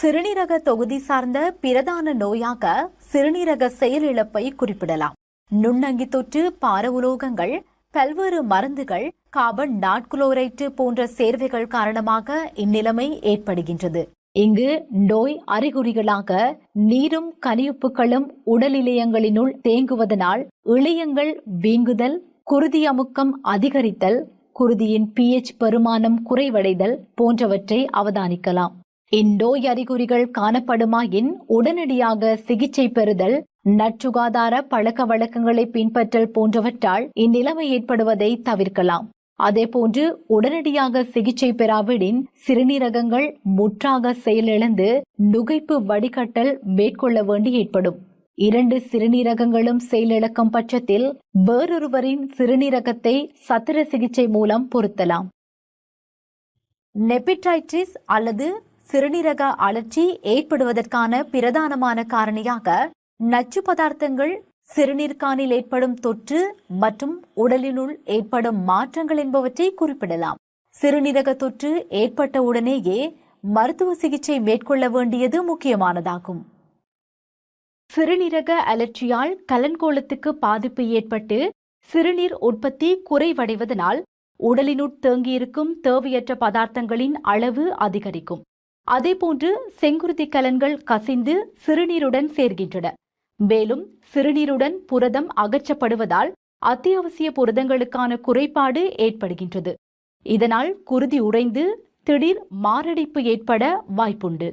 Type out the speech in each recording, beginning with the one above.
சிறுநீரக தொகுதி சார்ந்த பிரதான நோயாக சிறுநீரக செயலிழப்பை குறிப்பிடலாம். நுண்ணங்கி தொற்று, பார உலோகங்கள், பல்வேறு மருந்துகள், கார்பன் நாட்குளோரைட்டு போன்ற சேர்வைகள் காரணமாக இந்நிலைமை ஏற்படுகின்றது. இங்கு நோய் அறிகுறிகளாக நீரும் கனியுப்புகளும் உடல் இழையங்களினுள் தேங்குவதனால் இழையங்கள் வீங்குதல், குருதி அமுக்கம் அதிகரித்தல், குருதியின் pH பெருமானம் குறைவடைதல் போன்றவற்றை அவதானிக்கலாம். இந்நோய் அறிகுறிகள் காணப்படுமாயின் உடனடியாக சிகிச்சை பெறுதல், நற்சுகாதார பழக்க வழக்கங்களை பின்பற்றல் போன்றவற்றால் இந்நிலைமை ஏற்படுவதை தவிர்க்கலாம். அதேபோன்று உடனடியாக சிகிச்சை பெறாவிடின் சிறுநீரகங்கள் முற்றாக செயலிழந்து நுகைப்பு வடிகட்டல் மேற்கொள்ள வேண்டி ஏற்படும். 2 சிறுநீரகங்களும் செயலிழக்கும் பட்சத்தில் வேறொருவரின் சிறுநீரகத்தை சத்திர சிகிச்சை மூலம் பொருத்தலாம். நெபிடைட்டிஸ் அல்லது சிறுநீரக அழற்சி ஏற்படுவதற்கான பிரதானமான காரணியாக நச்சு பதார்த்தங்கள், சிறுநீர்கானில் ஏற்படும் தொற்று மற்றும் உடலினுள் ஏற்படும் மாற்றங்கள் என்பவற்றை குறிப்பிடலாம். சிறுநீரக தொற்று ஏற்பட்ட உடனேயே மருத்துவ சிகிச்சை மேற்கொள்ள வேண்டியது முக்கியமானதாகும். சிறுநீரக அழற்சியால் கலன்கோளத்துக்கு பாதிப்பு ஏற்பட்டு சிறுநீர் உற்பத்தி குறைவடைவதனால் உடலினுள் தேங்கியிருக்கும் தேவையற்ற பதார்த்தங்களின் அளவு அதிகரிக்கும். அதேபோன்று செங்குருதி கலன்கள் கசிந்து சிறுநீருடன் சேர்கின்றன. மேலும் சிறுநீருடன் புரதம் அகற்றப்படுவதால் அத்தியாவசிய புரதங்களுக்கான குறைபாடு ஏற்படுகின்றது. இதனால் குருதி உறைந்து திடீர் மாரடைப்பு ஏற்பட வாய்ப்புண்டு.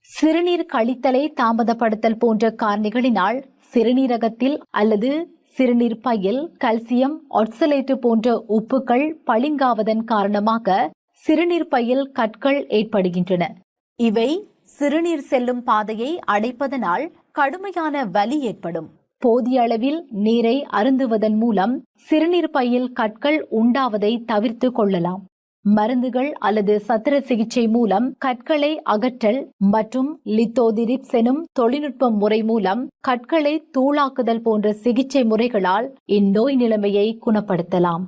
சிறுநீர் கழித்தலை தாமதப்படுத்தல் போன்ற காரணிகளினால் சிறுநீரகத்தில் அல்லது சிறுநீர் பையில் கல்சியம் ஆக்சலேட்டு போன்ற உப்புக்கள் பளிங்காவதன் காரணமாக சிறுநீர் பையில் கற்கள் ஏற்படுகின்றன. இவை சிறுநீர் செல்லும் பாதையை அடைப்பதனால் கடுமையான வலி ஏற்படும். போதிய அளவில் நீரை அருந்துவதன் மூலம் சிறுநீர் பையில் கற்கள் உண்டாவதை தவிர்த்து கொள்ளலாம். மருந்துகள் அல்லது சத்திர சிகிச்சை மூலம் கற்களை அகற்றல் மற்றும் லித்தோதிரிப்ஸ் எனும் தொழில்நுட்ப முறை மூலம் கற்களை தூளாக்குதல் போன்ற சிகிச்சை முறைகளால் இந்நோய் நிலைமையை குணப்படுத்தலாம்.